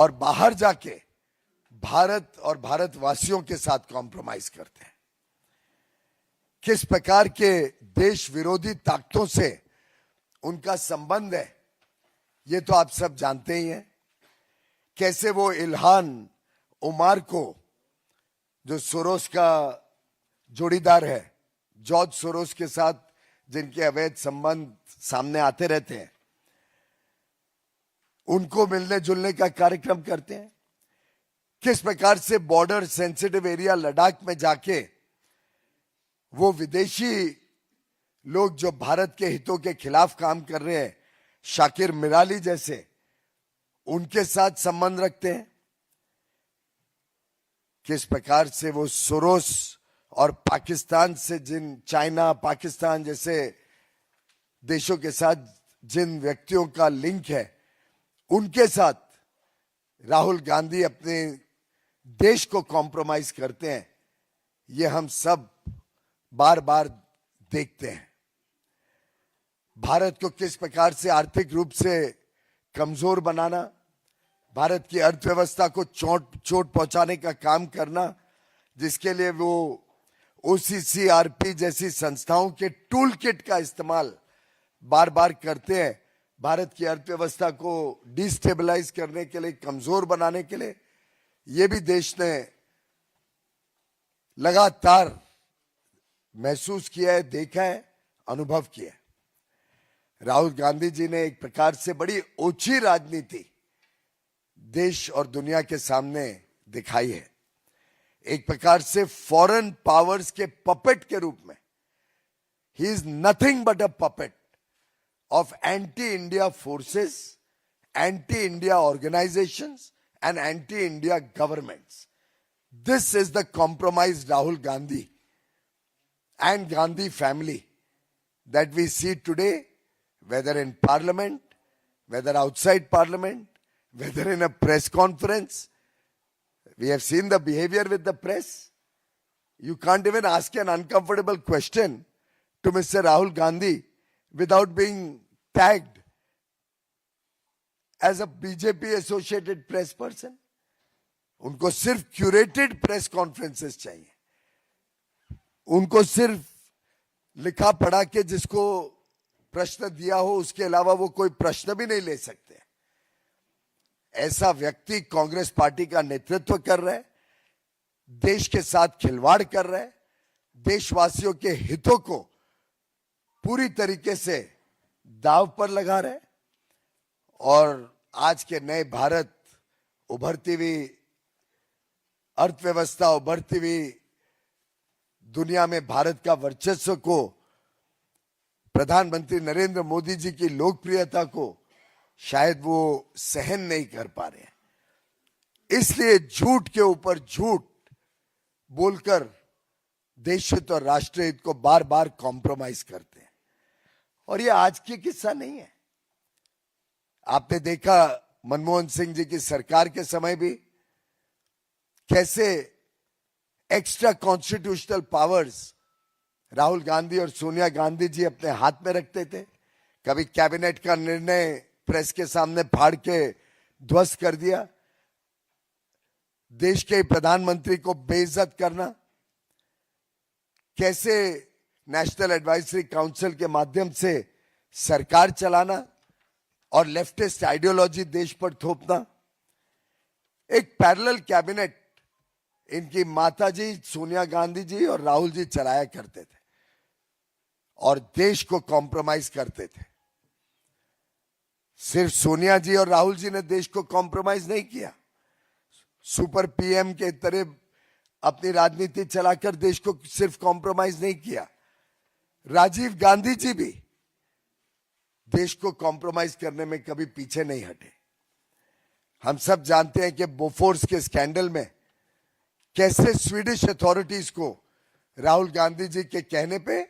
और बाहर जाके भारत और भारतवासियों के साथ कॉम्प्रोमाइज करते हैं। किस प्रकार के देश विरोधी ताकतों से उनका संबंध है ये तो आप सब जानते ही हैं। कैसे वो इल्हान उमार को, जो सोरोस का जोड़ीदार है, जॉर्ज सोरोस के साथ जिनके अवैध संबंध सामने आते रहते हैं, उनको मिलने जुलने का कार्यक्रम करते हैं। किस प्रकार से बॉर्डर सेंसिटिव एरिया लद्दाख में जाके वो विदेशी लोग जो भारत के हितों के खिलाफ काम कर रहे हैं, शाकिर मिराली जैसे, उनके साथ संबंध रखते हैं। किस प्रकार से वो सोरोस और पाकिस्तान से चाइना, पाकिस्तान जैसे देशों के साथ जिन व्यक्तियों का लिंक है, उनके साथ राहुल गांधी अपने देश को कॉम्प्रोमाइज करते हैं। ये हम सब बार बार देखते हैं। भारत को किस प्रकार से आर्थिक रूप से कमजोर बनाना, भारत की अर्थव्यवस्था को चोट पहुंचाने का काम करना, जिसके लिए वो OCCRP जैसी संस्थाओं के टूल किट का इस्तेमाल बार बार करते हैं, भारत की अर्थव्यवस्था को डिस्टेबलाइज करने के लिए, कमजोर बनाने के लिए। ये भी देश ने लगातार महसूस किया है, देखा है, अनुभव किया है। राहुल गांधी जी ने एक प्रकार से बड़ी ओछी राजनीति देश और दुनिया के सामने दिखाई है। एक प्रकार से फॉरेन पावर्स के पपेट के रूप में he is nothing but a puppet of anti-India forces, anti-India organizations and anti-India governments. This is the compromised Rahul Gandhi and Gandhi family that we see today, whether in parliament, whether outside parliament, whether in a press conference. We have seen the behavior with the press. You can't even ask an uncomfortable question to Mr. Rahul Gandhi without being tagged as a BJP associated press person. उनको सिर्फ curated press conferences चाहिए, उनको सिर्फ लिखा पढ़ा के जिसको प्रश्न दिया हो उसके अलावा वो कोई प्रश्न भी नहीं ले सकते। ऐसा व्यक्ति कांग्रेस पार्टी का नेतृत्व कर रहा है, देश के साथ खिलवाड़ कर रहा है, देशवासियों के हितों को पूरी तरीके से दांव पर लगा रहे। और आज के नए भारत, उभरती हुई अर्थव्यवस्था, उभरती हुई दुनिया में भारत का वर्चस्व को, प्रधानमंत्री नरेंद्र मोदी जी की लोकप्रियता को शायद वो सहन नहीं कर पा रहे हैं। इसलिए झूठ के ऊपर झूठ बोलकर देश हित और राष्ट्र हित को बार बार कॉम्प्रोमाइज करते हैं। और ये आज की किस्सा नहीं है। आपने देखा मनमोहन सिंह जी की सरकार के समय भी कैसे extra constitutional powers Rahul Gandhi और सोनिया गांधी जी अपने हाथ में रखते थे। कभी कैबिनेट का निर्णय प्रेस के सामने फाड़ के ध्वस्त कर दिया, देश के प्रधानमंत्री को बेइज्जत करना, कैसे नेशनल एडवाइजरी काउंसिल के माध्यम से सरकार चलाना और लेफ्टिस्ट आइडियोलॉजी देश पर थोपना। एक पैरेलल कैबिनेट इनकी माताजी सोनिया गांधी जी और राहुल जी चलाया करते थे और देश को कॉम्प्रोमाइज करते थे। सिर्फ सोनिया जी और राहुल जी ने देश को कॉम्प्रोमाइज नहीं किया, सुपर पीएम के तरह अपनी राजनीति चलाकर देश को सिर्फ कॉम्प्रोमाइज नहीं किया, राजीव गांधी जी भी देश को कॉम्प्रोमाइज करने में कभी पीछे नहीं हटे। हम सब जानते हैं कि बोफोर्स के स्कैंडल में कैसे स्वीडिश अथॉरिटीज को राहुल गांधी जी के कहने पे